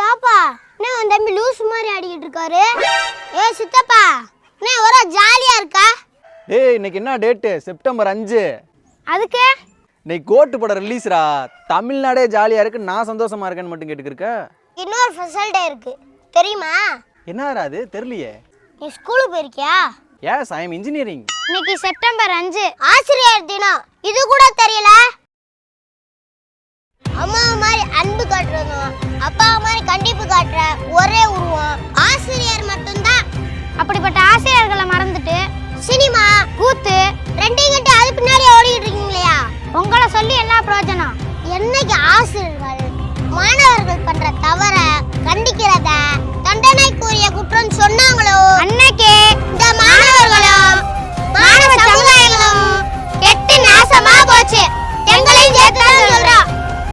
தாப்பா என்ன உன் தம்பி லூஸ் மாதிரி ஆடிக்கிட்டு இருக்காரு. சித்தப்பா என்ன ஒரே ஜாலியா இருக்கா? இன்னைக்கு என்ன டேட்டு? செப்டம்பர் 5. அதுக்கு இன்னைக்கு கோட்டு படம் ரிலீஸ்ரா. தமிழ்நாடே ஜாலியா இருக்கு, நான் சந்தோஷமா இருக்கேன்னு மட்டும் கேட்டுக்கிருக்க. இன்னொரு ஸ்பெஷல் டே இருக்கு தெரியுமா? என்னடா அது? தெரியலையே. நீ ஸ்கூலுக்கு போயிருக்கியா? எஸ், ஐ அம் இன்ஜினியரிங். இன்னைக்கு செப்டம்பர் 5 ஆசிரியர் தினம். இது கூட தெரியல? அம்மா மாதிரி அன்பு காட்டுறதும் அப்பா மாதிரி கண்டிப்பு காட்டுற ஒரே உருவம் ஆசிரியர் மட்டும்தான். அப்படிப்பட்ட ஆசிரியர்களை மறந்துட்டு சினிமா கூத்து ரெண்டையும் கட்டி அது பின்னாடி ஓடிட்டு இருக்கீங்களா? உங்களை சொல்லி என்ன பிரயோஜனம்? என்னைக்கு ஆசிரியர்கள் மாணவர்கள் பண்ற தவற கண்டிக்கிறத தண்டனைக்குரிய குற்றம் சொன்னாங்களோ அன்னைக்கே